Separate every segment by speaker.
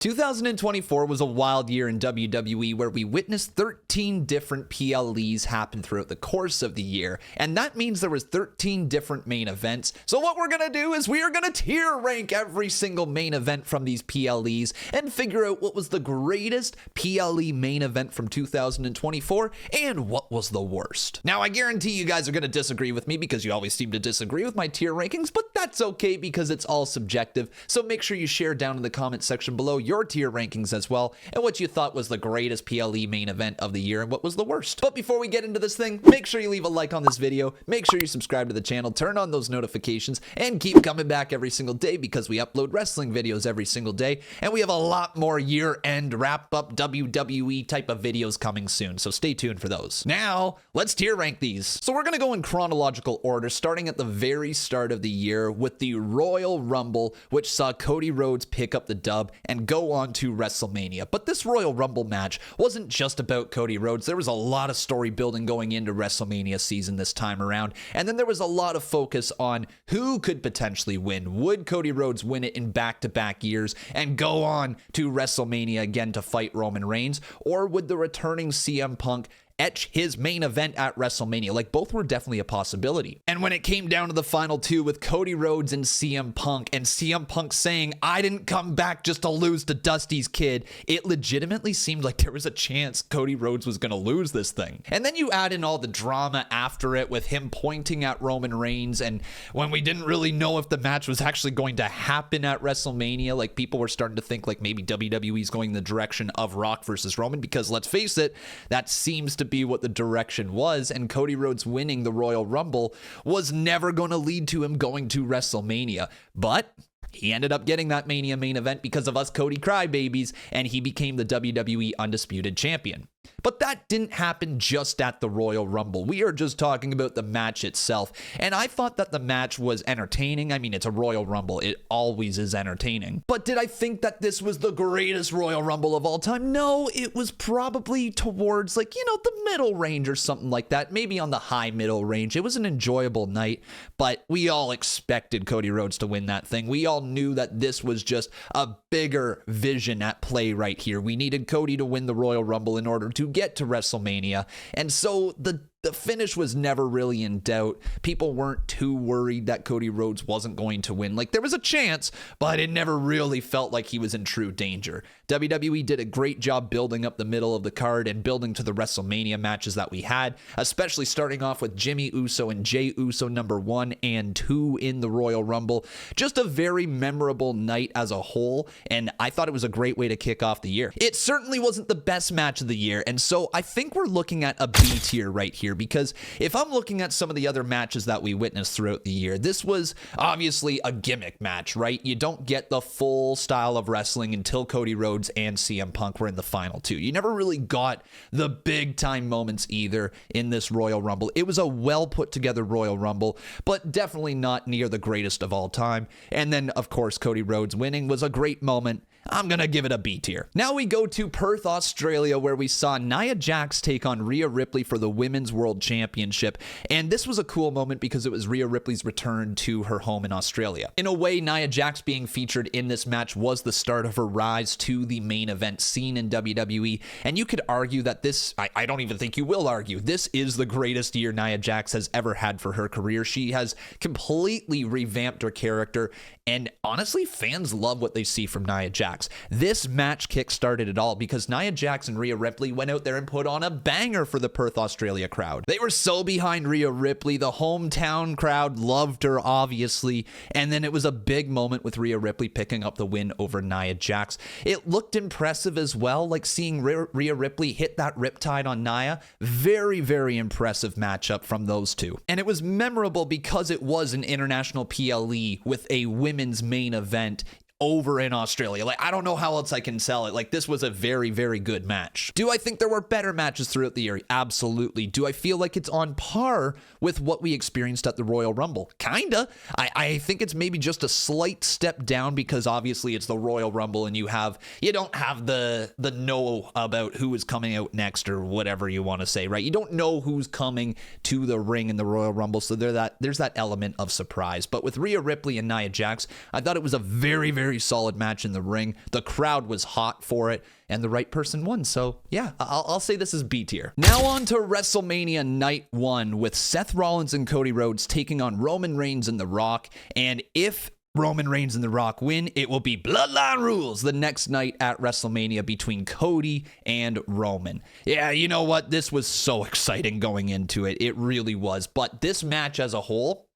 Speaker 1: 2024 was a wild year in WWE where we witnessed 13 different PLEs happen throughout the course of the year, and that means there was 13 different main events. So what we're gonna do is we are gonna tier rank every single main event from these PLEs and figure out what was the greatest PLE main event from 2024 and what was the worst. Now, I guarantee you guys are gonna disagree with me because you always seem to disagree with my tier rankings, but that's okay because it's all subjective. So make sure you share down in the comment section below your tier rankings as well, and what you thought was the greatest PLE main event of the year and what was the worst. But before we get into this thing, make sure you leave a like on this video, make sure you subscribe to the channel, turn on those notifications, and keep coming back every single day because we upload wrestling videos every single day, and we have a lot more year-end wrap-up WWE type of videos coming soon, so stay tuned for those. Now, let's tier rank these. So we're gonna go in chronological order, starting at the very start of the year with the Royal Rumble, which saw Cody Rhodes pick up the dub and go on to WrestleMania. But this Royal Rumble match wasn't just about Cody Rhodes. There was a lot of story building going into WrestleMania season this time around, and then there was a lot of focus on who could potentially win. Would Cody Rhodes win it in back-to-back years and go on to WrestleMania again to fight Roman Reigns, or would the returning CM Punk etch his main event at WrestleMania? Like, both were definitely a possibility. And when it came down to the final two with Cody Rhodes and CM Punk saying, "I didn't come back just to lose to Dusty's kid," it legitimately seemed like there was a chance Cody Rhodes was going to lose this thing. And then you add in all the drama after it with him pointing at Roman Reigns, and when we didn't really know if the match was actually going to happen at WrestleMania, like, people were starting to think like maybe WWE's going the direction of Rock versus Roman, because let's face it, that seems to be what the direction was, and Cody Rhodes winning the Royal Rumble was never going to lead to him going to WrestleMania. But he ended up getting that Mania main event because of us Cody crybabies, and he became the WWE Undisputed Champion. But that didn't happen just at the Royal Rumble. We are just talking about the match itself. And I thought that the match was entertaining. I mean, it's a Royal Rumble. It always is entertaining. But did I think that this was the greatest Royal Rumble of all time? No, it was probably towards, like, you know, the middle range or something like that. Maybe on the high middle range. It was an enjoyable night, but we all expected Cody Rhodes to win that thing. We all knew that this was just a bigger vision at play right here. We needed Cody to win the Royal Rumble in order to get to WrestleMania, and so the finish was never really in doubt. People weren't too worried that Cody Rhodes wasn't going to win. Like, there was a chance, but it never really felt like he was in true danger. WWE did a great job building up the middle of the card and building to the WrestleMania matches that we had, especially starting off with Jimmy Uso and Jey Uso number 1 and 2 in the Royal Rumble. Just a very memorable night as a whole, and I thought it was a great way to kick off the year. It certainly wasn't the best match of the year, and so I think we're looking at a B tier right here, because if I'm looking at some of the other matches that we witnessed throughout the year, this was obviously a gimmick match, right? You don't get the full style of wrestling until Cody Rhodes and CM Punk were in the final two. You never really got the big time moments either in this Royal Rumble. It was a well put together Royal Rumble, but definitely not near the greatest of all time. And then, of course, Cody Rhodes winning was a great moment. I'm going to give it a B tier. Now we go to Perth, Australia, where we saw Nia Jax take on Rhea Ripley for the Women's World Championship. And this was a cool moment because it was Rhea Ripley's return to her home in Australia. In a way, Nia Jax being featured in this match was the start of her rise to the main event scene in WWE. And you could argue that this, I don't even think you will argue, this is the greatest year Nia Jax has ever had for her career. She has completely revamped her character. And honestly, fans love what they see from Nia Jax. This match kick-started it all because Nia Jax and Rhea Ripley went out there and put on a banger for the Perth, Australia crowd. They were so behind Rhea Ripley. The hometown crowd loved her, obviously. And then it was a big moment with Rhea Ripley picking up the win over Nia Jax. It looked impressive as well, like seeing Rhea Ripley hit that riptide on Nia. Very, very impressive matchup from those two. And it was memorable because it was an international PLE with a women's main event over in Australia. Like, I don't know how else I can sell it. Like, this was a very, very good match. Do I think there were better matches throughout the year? Absolutely. Do I feel like it's on par with what we experienced at the Royal Rumble? Kinda. I think it's maybe just a slight step down because obviously it's the Royal Rumble and you don't have the know about who is coming out next or whatever you want to say, right? You don't know who's coming to the ring in the Royal Rumble, so there's that element of surprise. But with Rhea Ripley and Nia Jax, I thought it was a very, very very solid match in the ring. The crowd was hot for it, and the right person won. So yeah, I'll say this is B tier. Now on to WrestleMania Night 1 with Seth Rollins and Cody Rhodes taking on Roman Reigns and The Rock. And if Roman Reigns and The Rock win, it will be Bloodline Rules the next night at WrestleMania between Cody and Roman. Yeah, you know what? This was so exciting going into it. It really was. But this match as a whole,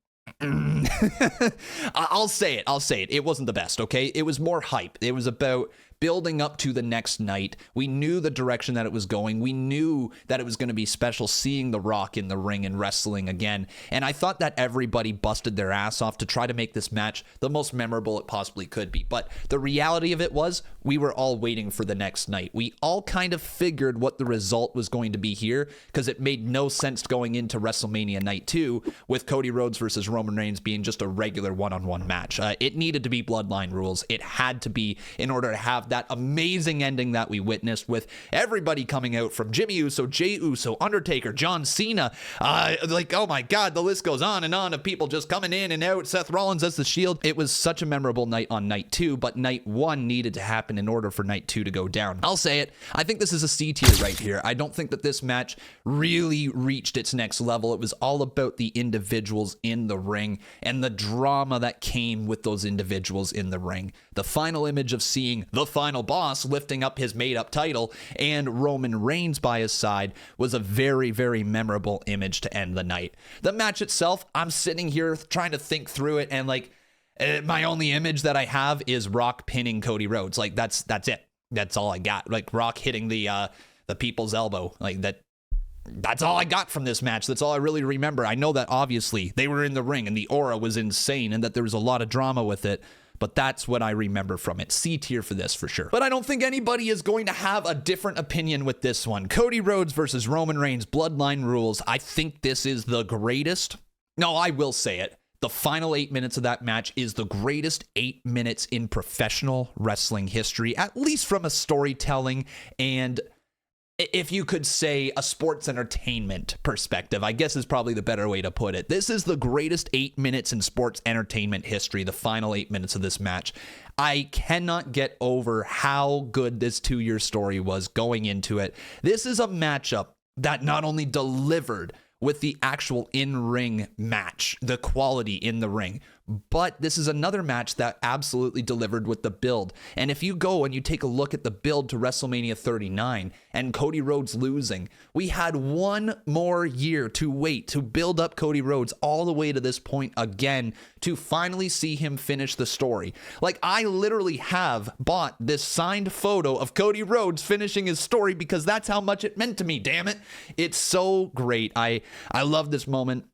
Speaker 1: I'll say it. It wasn't the best, okay? It was more hype. It was about building up to the next night. We knew the direction that it was going. We knew that it was going to be special seeing The Rock in the ring and wrestling again. And I thought that everybody busted their ass off to try to make this match the most memorable it possibly could be. But the reality of it was we were all waiting for the next night. We all kind of figured what the result was going to be here because it made no sense going into WrestleMania Night 2 with Cody Rhodes versus Roman Reigns being just a regular one-on-one match. It needed to be Bloodline Rules. It had to be in order to have that amazing ending that we witnessed with everybody coming out from Jimmy Uso, Jey Uso, Undertaker, John Cena. Oh my God, the list goes on and on of people just coming in and out. Seth Rollins as the Shield. It was such a memorable night on Night 2, but Night 1 needed to happen in order for Night 2 to go down. I'll say it. I think this is a C tier right here. I don't think that this match really reached its next level. It was all about the individuals in the ring and the drama that came with those individuals in the ring. The final image of seeing the final boss lifting up his made-up title and Roman Reigns by his side was a very, very memorable image to end the night. The match itself, I'm sitting here trying to think through it, and my only image that I have is Rock pinning Cody Rhodes. That's it. That's all I got. Rock hitting the people's elbow. That's all I got from this match. That's all I really remember. I know that obviously they were in the ring and the aura was insane and that there was a lot of drama with it. But that's what I remember from it. C tier for this for sure. But I don't think anybody is going to have a different opinion with this one. Cody Rhodes versus Roman Reigns, Bloodline Rules. I think this is the greatest. No, I will say it. The final 8 minutes of that match is the greatest 8 minutes in professional wrestling history, at least from a storytelling and, if you could say, a sports entertainment perspective, I guess is probably the better way to put it. This is the greatest 8 minutes in sports entertainment history, the final 8 minutes of this match. I cannot get over how good this 2-year story was going into it. This is a matchup that not only delivered with the actual in-ring match, the quality in the ring, but this is another match that absolutely delivered with the build. And if you go and you take a look at the build to WrestleMania 39 and Cody Rhodes losing, we had one more year to wait to build up Cody Rhodes all the way to this point again to finally see him finish the story. I literally have bought this signed photo of Cody Rhodes finishing his story because that's how much it meant to me, damn it. It's so great. I love this moment.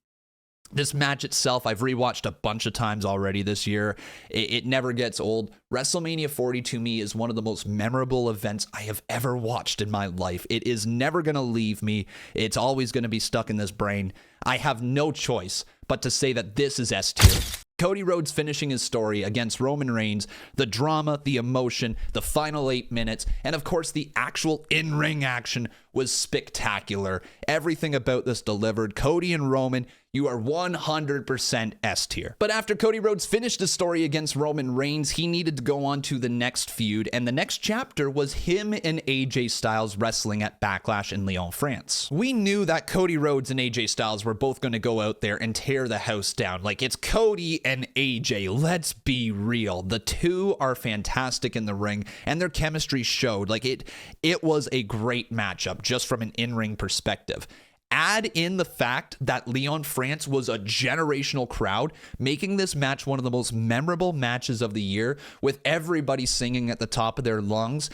Speaker 1: This match itself, I've rewatched a bunch of times already this year. It never gets old. WrestleMania 40 to me is one of the most memorable events I have ever watched in my life. It is never going to leave me. It's always going to be stuck in this brain. I have no choice but to say that this is S tier. Cody Rhodes finishing his story against Roman Reigns, the drama, the emotion, the final 8 minutes, and of course the actual in-ring action was spectacular. Everything about this delivered. Cody and Roman, you are 100% S tier. But after Cody Rhodes finished his story against Roman Reigns, he needed to go on to the next feud, and the next chapter was him and AJ Styles wrestling at Backlash in Lyon, France. We knew that Cody Rhodes and AJ Styles were both going to go out there and tear the house down. It's Cody and AJ. Let's be real. The two are fantastic in the ring, and their chemistry showed. It was a great matchup just from an in-ring perspective. Add in the fact that Lyon, France was a generational crowd, making this match one of the most memorable matches of the year, with everybody singing at the top of their lungs.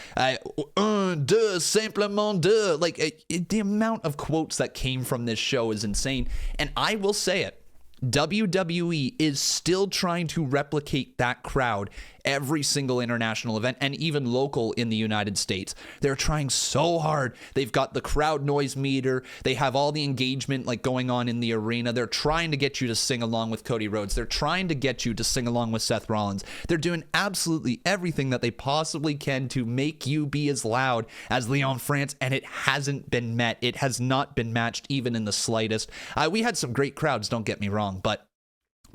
Speaker 1: Un, deux, simplement deux. The amount of quotes that came from this show is insane. And I will say it, WWE is still trying to replicate that crowd every single international event and even local in the United States. They're trying so hard. They've got the crowd noise meter. They have all the engagement going on in the arena. They're trying to get you to sing along with Cody Rhodes. They're trying to get you to sing along with Seth Rollins. They're doing absolutely everything that they possibly can to make you be as loud as Lyon, France, and it hasn't been met. It has not been matched even in the slightest. We had some great crowds, don't get me wrong, but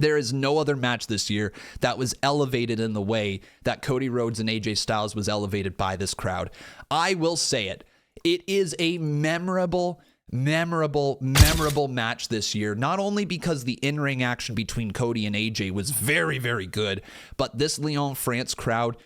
Speaker 1: There is no other match this year that was elevated in the way that Cody Rhodes and AJ Styles was elevated by this crowd. I will say it. It is a memorable match this year, not only because the in-ring action between Cody and AJ was very, very good, but this Lyon, France crowd,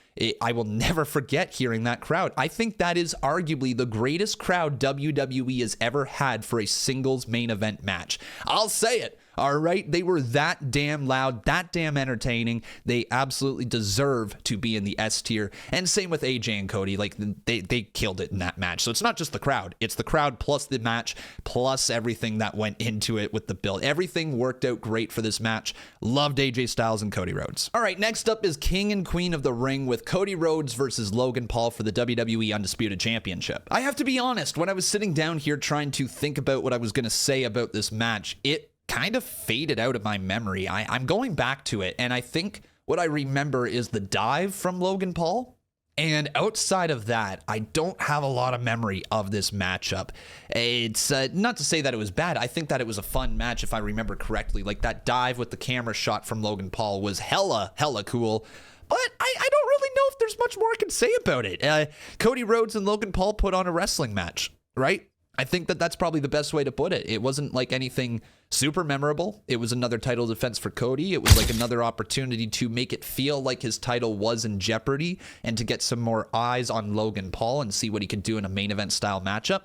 Speaker 1: I will never forget hearing that crowd. I think that is arguably the greatest crowd WWE has ever had for a singles main event match. I'll say it. All right, they were that damn loud, that damn entertaining. They absolutely deserve to be in the S tier. And same with AJ and Cody. Like, they killed it in that match. So it's not just the crowd. It's the crowd plus the match plus everything that went into it with the build. Everything worked out great for this match. Loved AJ Styles and Cody Rhodes. All right, next up is King and Queen of the Ring with Cody Rhodes versus Logan Paul for the WWE Undisputed Championship. I have to be honest, when I was sitting down here trying to think about what I was going to say about this match, it kind of faded out of my memory. I'm going back to it, and I think what I remember is the dive from Logan Paul. And outside of that, I don't have a lot of memory of this matchup. It's not to say that it was bad. I think that it was a fun match, if I remember correctly. Like, that dive with the camera shot from Logan Paul was hella cool. But I don't really know if there's much more I can say about it. Cody Rhodes and Logan Paul put on a wrestling match, right? I think that that's probably the best way to put it. It wasn't like anything super memorable. It was another title defense for Cody. It was like another opportunity to make it feel like his title was in jeopardy and to get some more eyes on Logan Paul and see what he could do in a main event style matchup.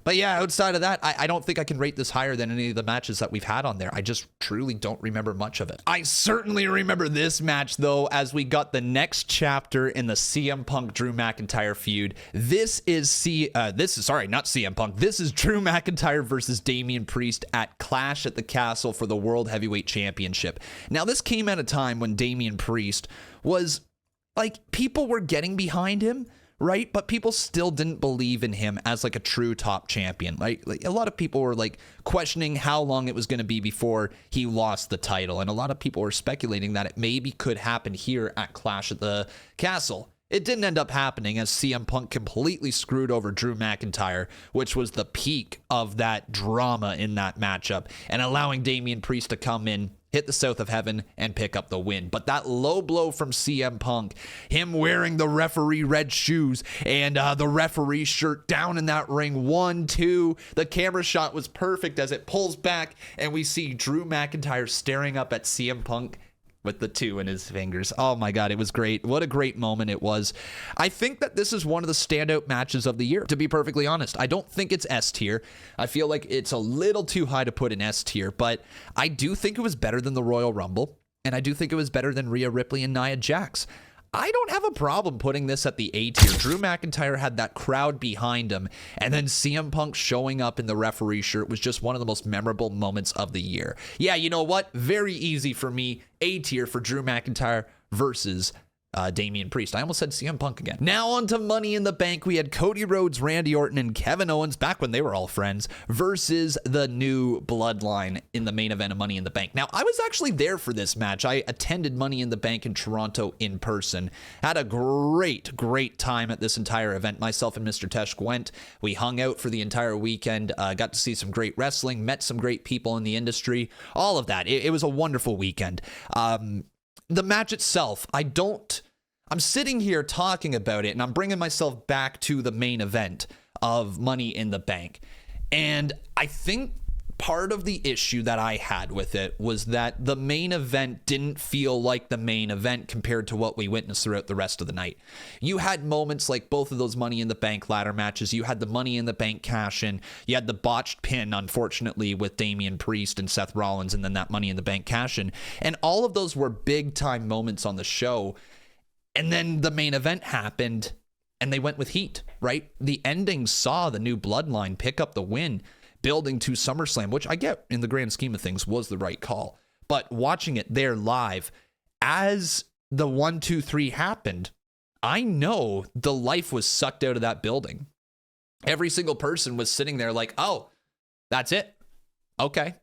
Speaker 1: But yeah, outside of that, I don't think I can rate this higher than any of the matches that we've had on there. I just truly don't remember much of it. I certainly remember this match, though, as we got the next chapter in the CM Punk Drew McIntyre feud. This is not CM Punk. This is Drew McIntyre versus Damian Priest at Clash at the Castle for the World Heavyweight Championship. Now, this came at a time when Damian Priest was, like, people were getting behind him, right? But people still didn't believe in him as like a true top champion. Like a lot of people were like questioning how long it was going to be before he lost the title. And a lot of people were speculating that it maybe could happen here at Clash at the Castle. It didn't end up happening as CM Punk completely screwed over Drew McIntyre, which was the peak of that drama in that matchup, and allowing Damian Priest to come in, hit the South of Heaven, and pick up the win. But that low blow from CM Punk, him wearing the referee red shoes and the referee shirt down in that ring, 1, 2, the camera shot was perfect as it pulls back and we see Drew McIntyre staring up at CM Punk with the 2 in his fingers. Oh my God, it was great. What a great moment it was. I think that this is one of the standout matches of the year, to be perfectly honest. I don't think it's S tier. I feel like it's a little too high to put in S tier, but I do think it was better than the Royal Rumble, and I do think it was better than Rhea Ripley and Nia Jax. I don't have a problem putting this at the A tier. Drew McIntyre had that crowd behind him, and then CM Punk showing up in the referee shirt was just one of the most memorable moments of the year. Yeah, you know what? Very easy for me. A tier for Drew McIntyre versus Damian Priest. I almost said CM Punk again. Now on to Money in the Bank. We had Cody Rhodes, Randy Orton, and Kevin Owens, back when they were all friends, versus the New Bloodline in the main event of Money in the Bank. Now, I was actually there for this match. I attended Money in the Bank in Toronto in person. Had a great time at this entire event. Myself and Mr. Tesh went. We hung out for the entire weekend, got to see some great wrestling, met some great people in the industry, all of that. It was a wonderful weekend. The match itself, I'm sitting here talking about it, and I'm bringing myself back to the main event of Money in the Bank. And I think part of the issue that I had with it was that the main event didn't feel like the main event compared to what we witnessed throughout the rest of the night. You had moments like both of those Money in the Bank ladder matches. You had the Money in the Bank cash-in. You had the botched pin, unfortunately, with Damian Priest and Seth Rollins, and then that Money in the Bank cash-in. And all of those were big-time moments on the show. And then the main event happened, and they went with heat, right? The ending saw the New Bloodline pick up the win, building to SummerSlam, which I get in the grand scheme of things was the right call. But watching it there live, as the 1, 2, 3 happened, I know the life was sucked out of that building. Every single person was sitting there like, oh, that's it. Okay.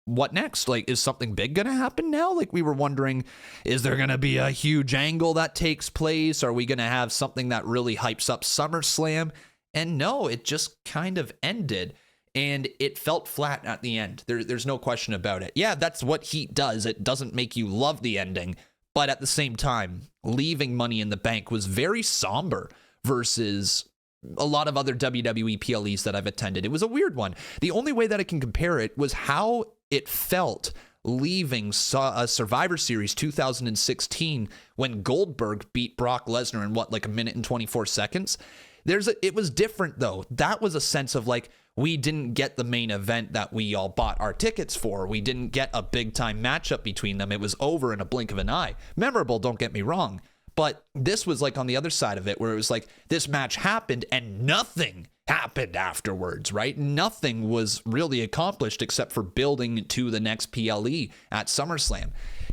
Speaker 1: What next? Like, is something big going to happen now? Like, we were wondering, is there going to be a huge angle that takes place? Are we going to have something that really hypes up SummerSlam? And no, it just kind of ended. and it felt flat at the end. There's no question about it. Yeah, that's what Heat does. It doesn't make you love the ending, but at the same time, leaving Money in the Bank was very somber versus a lot of other WWE PLEs that I've attended. It was a weird one. The only way that I can compare it was how it felt leaving Survivor Series 2016 when Goldberg beat Brock Lesnar in like a minute and 24 seconds. It was different though. That was a sense of like, we didn't get the main event that we all bought our tickets for. We didn't get a big time matchup between them. It was over in a blink of an eye. Memorable, don't get me wrong. But this was like on the other side of it, where it was like this match happened and nothing happened afterwards, right? Nothing was really accomplished except for building to the next PLE at SummerSlam.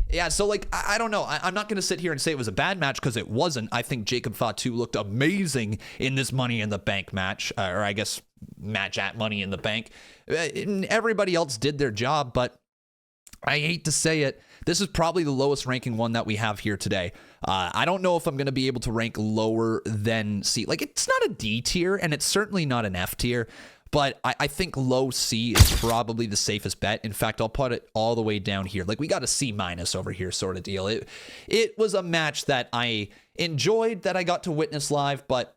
Speaker 1: Yeah, so like, I don't know. I'm not going to sit here and say it was a bad match because it wasn't. I think Jacob Fatu looked amazing in this Money in the Bank match, or I guess match at Money in the Bank. Everybody else did their job, but I hate to say it, this is probably the lowest ranking one that we have here today. I don't know if I'm going to be able to rank lower than C. Like, it's not a D tier, and it's certainly not an F tier, but I think low C is probably the safest bet. In fact, I'll put it all the way down here. Like, we got a C- over here sort of deal. It was a match that I enjoyed, that I got to witness live, but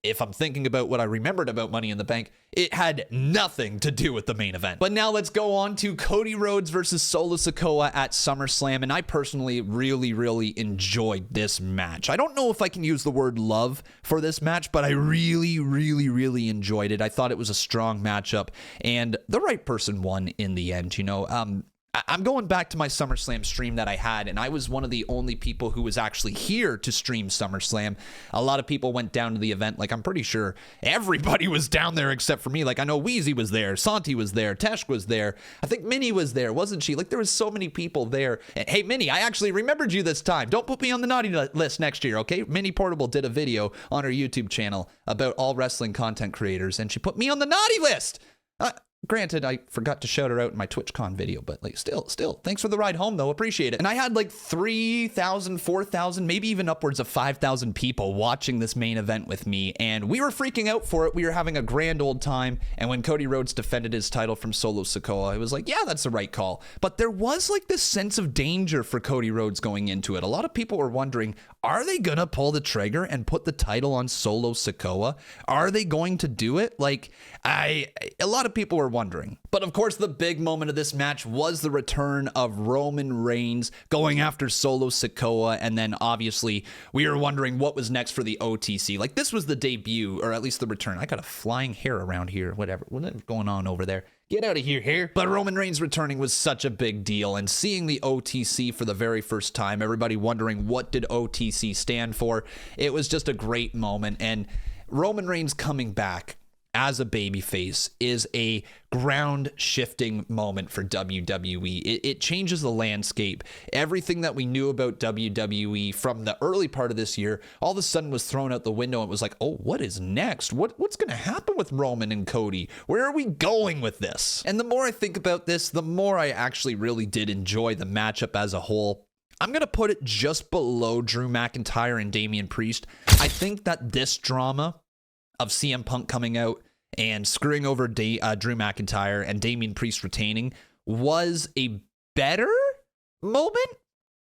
Speaker 1: if I'm thinking about what I remembered about Money in the Bank, it had nothing to do with the main event. But now let's go on to Cody Rhodes versus Solo Sikoa at SummerSlam, and I personally really enjoyed this match. I don't know if I can use the word love for this match, but I really enjoyed it. I thought it was a strong matchup, and the right person won in the end, you know. I'm going back to my SummerSlam stream that I had, and I was one of the only people who was actually here to stream SummerSlam. A lot of people went down to the event. Like, I'm pretty sure everybody was down there except for me. Like, I know Wheezy was there, Santi was there, Tesh was there. I think Minnie was there, wasn't she? Like, there was so many people there. And, hey, Minnie, I actually remembered you this time. Don't put me on the naughty list next year, okay? Minnie Portable did a video on her YouTube channel about all wrestling content creators, and she put me on the naughty list. Granted, I forgot to shout her out in my TwitchCon video, but like still, thanks for the ride home though, appreciate it. And I had like 3,000, 4,000, maybe even upwards of 5,000 people watching this main event with me, and we were freaking out for it. We were having a grand old time, and when Cody Rhodes defended his title from Solo Sikoa, it was like, yeah, that's the right call. But there was like this sense of danger for Cody Rhodes going into it. A lot of people were wondering, are they gonna pull the trigger and put the title on Solo Sikoa? Are they going to do it? Like, a lot of people were wondering. But of course, the big moment of this match was the return of Roman Reigns going after Solo Sikoa, and then obviously we were wondering what was next for the OTC. Like, this was the debut, or at least the return. I got a flying hair around here, whatever's going on over there. Get out of here, hair. But Roman Reigns returning was such a big deal, and seeing the OTC for the very first time, everybody wondering what did OTC stand for, it was just a great moment. And Roman Reigns coming back as a babyface is a ground-shifting moment for WWE. It changes the landscape. Everything that we knew about WWE from the early part of this year, all of a sudden was thrown out the window. It was like, oh, what is next? What's going to happen with Roman and Cody? Where are we going with this? And the more I think about this, the more I actually really did enjoy the matchup as a whole. I'm going to put it just below Drew McIntyre and Damian Priest. I think that this drama of CM Punk coming out and screwing over Drew McIntyre and Damian Priest retaining was a better moment,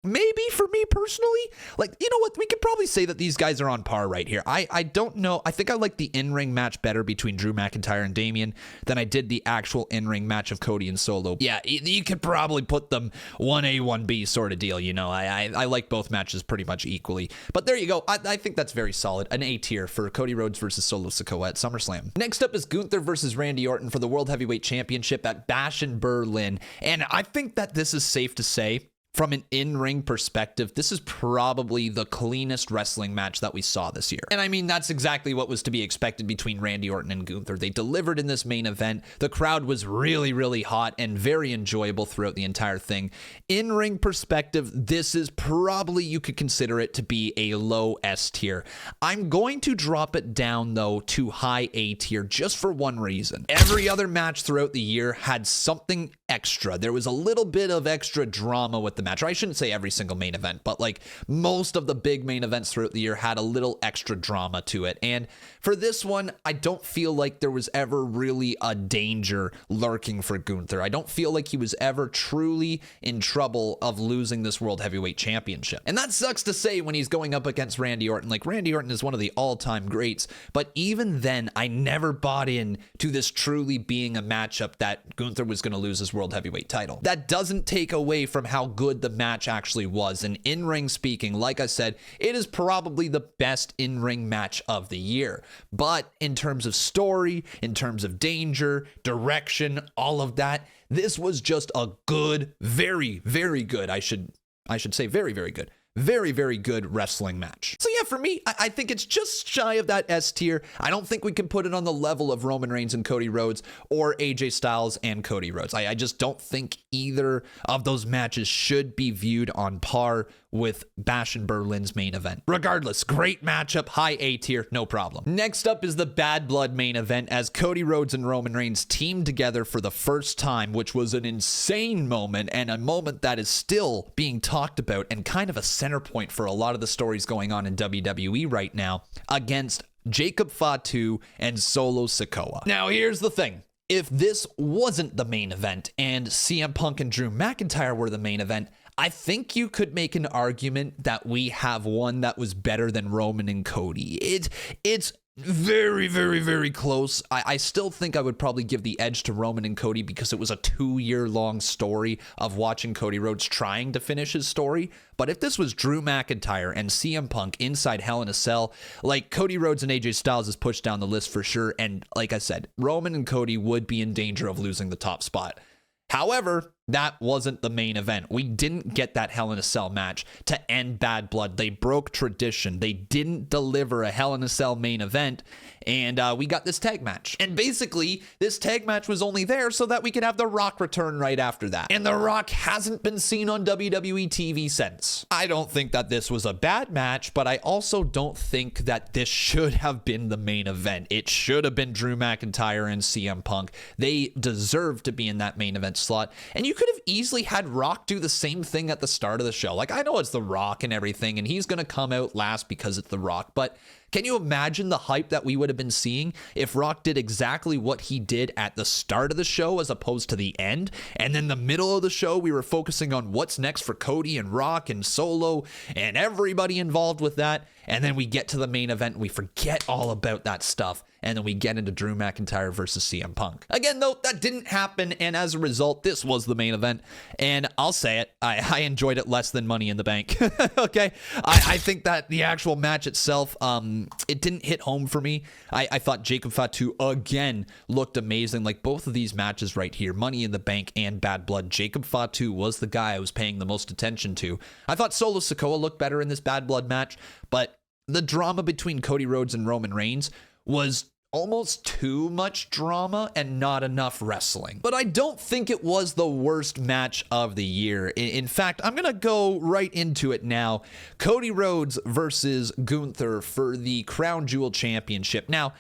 Speaker 1: maybe, for me personally. Like, you know what? We could probably say that these guys are on par right here. I don't know. I think I like the in-ring match better between Drew McIntyre and Damian than I did the actual in-ring match of Cody and Solo. Yeah, you could probably put them 1A, 1B sort of deal, you know. I like both matches pretty much equally. But there you go. I think that's very solid. An A tier for Cody Rhodes versus Solo Sikoa at SummerSlam. Next up is Gunther versus Randy Orton for the World Heavyweight Championship at Bash in Berlin. And I think that this is safe to say, from an in-ring perspective, this is probably the cleanest wrestling match that we saw this year. And I mean, that's exactly what was to be expected between Randy Orton and Gunther. They delivered in this main event. The crowd was really hot and very enjoyable throughout the entire thing. In-ring perspective, this is probably, you could consider it to be a low S tier. I'm going to drop it down, though, to high A tier just for one reason. Every other match throughout the year had something extra. There was a little bit of extra drama with the match. Or I shouldn't say every single main event, but like most of the big main events throughout the year had a little extra drama to it. And for this one, I don't feel like there was ever really a danger lurking for Gunther. I don't feel like he was ever truly in trouble of losing this World Heavyweight Championship. And that sucks to say when he's going up against Randy Orton. Like, Randy Orton is one of the all-time greats, but even then, I never bought in to this truly being a matchup that Gunther was going to lose his World Heavyweight title. That doesn't take away from how good the match actually was. And in-ring speaking, like I said, it is probably the best in-ring match of the year. But in terms of story, in terms of danger, direction, all of that, this was just a good, very, very good, I should say very, very good. Very, very good wrestling match. So yeah, for me, I think it's just shy of that S tier. I don't think we can put it on the level of Roman Reigns and Cody Rhodes or AJ Styles and Cody Rhodes. I just don't think either of those matches should be viewed on par with Bash and Berlin's main event. Regardless, great matchup, high A tier, no problem. Next up is the Bad Blood main event as Cody Rhodes and Roman Reigns teamed together for the first time, which was an insane moment and a moment that is still being talked about and kind of a center point for a lot of the stories going on in WWE right now against Jacob Fatu and Solo Sikoa. Now, here's the thing. If this wasn't the main event and CM Punk and Drew McIntyre were the main event, I think you could make an argument that we have one that was better than Roman and Cody. It's very, very, very close. I still think I would probably give the edge to Roman and Cody because it was a 2-year-long story of watching Cody Rhodes trying to finish his story. But if this was Drew McIntyre and CM Punk inside Hell in a Cell, like Cody Rhodes and AJ Styles is pushed down the list for sure. And like I said, Roman and Cody would be in danger of losing the top spot. However, that wasn't the main event. We didn't get that Hell in a Cell match to end Bad Blood. They broke tradition. They didn't deliver a Hell in a Cell main event, and we got this tag match. And basically, this tag match was only there so that we could have The Rock return right after that. And The Rock hasn't been seen on WWE TV since. I don't think that this was a bad match, but I also don't think that this should have been the main event. It should have been Drew McIntyre and CM Punk. They deserve to be in that main event slot. And you could have easily had Rock do the same thing at the start of the show. Like, I know it's The Rock and everything, and he's going to come out last because it's The Rock, but can you imagine the hype that we would have been seeing if Rock did exactly what he did at the start of the show as opposed to the end? And then the middle of the show, we were focusing on what's next for Cody and Rock and Solo and everybody involved with that. And then we get to the main event and we forget all about that stuff. And then we get into Drew McIntyre versus CM Punk. Again, though, that didn't happen. And as a result, this was the main event. And I'll say it, I enjoyed it less than Money in the Bank. Okay? I think that the actual match itself, it didn't hit home for me. I thought Jacob Fatu, again, looked amazing. Like both of these matches right here, Money in the Bank and Bad Blood, Jacob Fatu was the guy I was paying the most attention to. I thought Solo Sikoa looked better in this Bad Blood match, but the drama between Cody Rhodes and Roman Reigns was almost too much drama and not enough wrestling. But I don't think it was the worst match of the year. In fact, I'm going to go right into it now. Cody Rhodes versus Gunther for the Crown Jewel Championship. Now,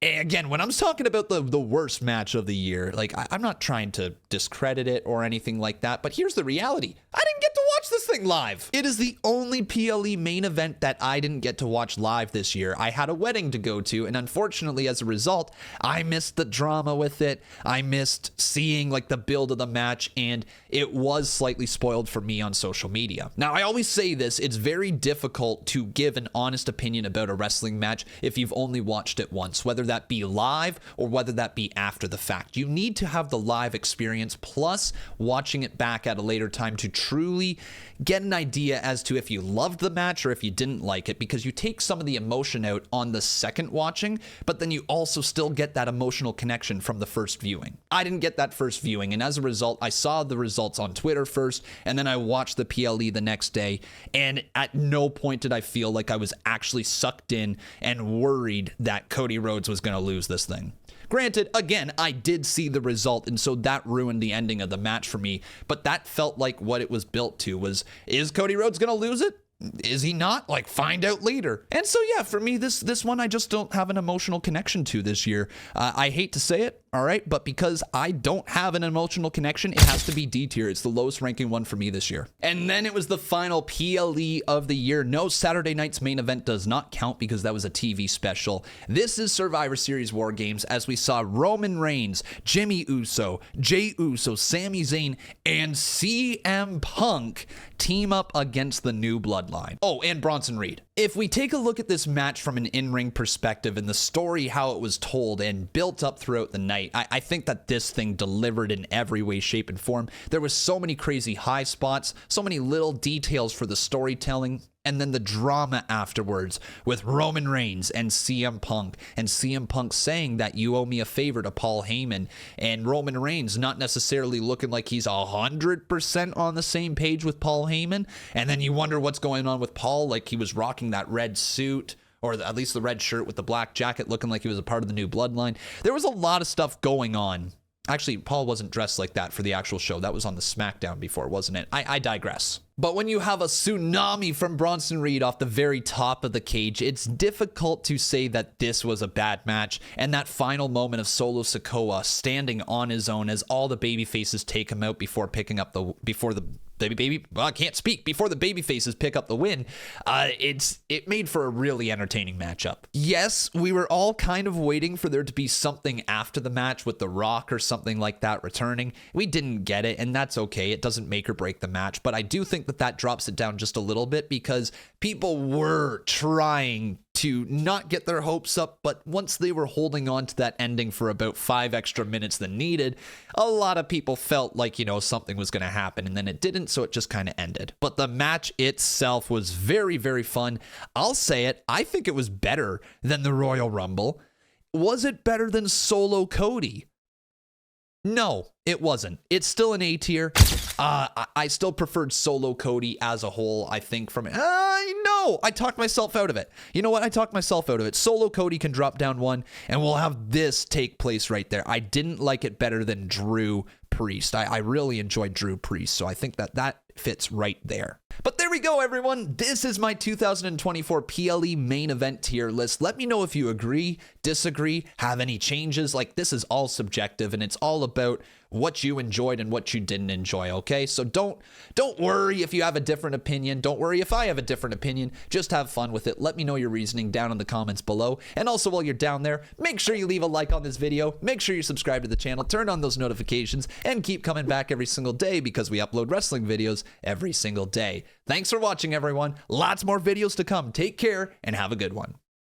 Speaker 1: again, when I'm talking about the worst match of the year, like I'm not trying to discredit it or anything like that, but here's the reality. I didn't get to watch this thing live. It is the only PLE main event that I didn't get to watch live this year. I had a wedding to go to, and unfortunately, as a result, I missed the drama with it. I missed seeing like the build of the match, and it was slightly spoiled for me on social media. Now, I always say this, it's very difficult to give an honest opinion about a wrestling match if you've only watched it once, whether that be live or whether that be after the fact. You need to have the live experience plus watching it back at a later time to truly get an idea as to if you loved the match or if you didn't like it, because you take some of the emotion out on the second watching, but then you also still get that emotional connection from the first viewing. I didn't get that first viewing, and as a result, I saw the results on Twitter first, and then I watched the PLE the next day, and at no point did I feel like I was actually sucked in and worried that Cody Rhodes was going to lose this thing. Granted, again, I did see the result, and so that ruined the ending of the match for me, but that felt like what it was built to was, is Cody Rhodes going to lose it? Is he not? Like, find out later. And so, yeah, for me, this one I just don't have an emotional connection to this year. I hate to say it, all right? But because I don't have an emotional connection, it has to be D tier. It's the lowest ranking one for me this year. And then it was the final PLE of the year. No, Saturday night's main event does not count because that was a TV special. This is Survivor Series War Games, as we saw Roman Reigns, Jimmy Uso, Jey Uso, Sami Zayn, and CM Punk team up against the New Bloodline. Oh, and Bronson Reed. If we take a look at this match from an in-ring perspective and the story, how it was told and built up throughout the night, I think that this thing delivered in every way, shape, and form. There was so many crazy high spots, so many little details for the storytelling, and then the drama afterwards with Roman Reigns and CM Punk saying that you owe me a favor to Paul Heyman, and Roman Reigns not necessarily looking like he's 100% on the same page with Paul Heyman. And then you wonder what's going on with Paul, like he was rocking that red suit, or at least the red shirt with the black jacket, looking like he was a part of the New Bloodline. There was a lot of stuff going on. Actually, Paul wasn't dressed like that for the actual show. That was on the SmackDown before, wasn't it? I digress. But when you have a tsunami from Bronson Reed off the very top of the cage, it's difficult to say that this was a bad match. And that final moment of Solo Sikoa standing on his own as all the baby faces take him out before picking up before the baby faces pick up the win. It made for a really entertaining matchup. Yes, we were all kind of waiting for there to be something after the match with The Rock or something like that returning. We didn't get it, and that's okay. It doesn't make or break the match, but I do think that drops it down just a little bit because people were trying to not get their hopes up, but once they were holding on to that ending for about 5 extra minutes than needed, a lot of people felt like, something was going to happen, and then it didn't, so it just kind of ended. But the match itself was very, very fun. I'll say it, I think it was better than the Royal Rumble. Was it better than Solo Cody? No, it wasn't. It's still an A tier. I still preferred Solo Cody as a whole, I think, from it. No, I talked myself out of it. You know what? I talked myself out of it. Solo Cody can drop down one, and we'll have this take place right there. I didn't like it better than Drew Priest. I really enjoyed Drew Priest, so I think that fits right there. But there we go, everyone. This is my 2024 PLE main event tier list. Let me know if you agree, disagree, have any changes. Like, this is all subjective, and it's all about what you enjoyed and what you didn't enjoy, okay? So don't worry if you have a different opinion. Don't worry if I have a different opinion. Just have fun with it. Let me know your reasoning down in the comments below. And also, while you're down there, make sure you leave a like on this video. Make sure you subscribe to the channel. Turn on those notifications and keep coming back every single day because we upload wrestling videos every single day. Thanks for watching, everyone. Lots more videos to come. Take care and have a good one.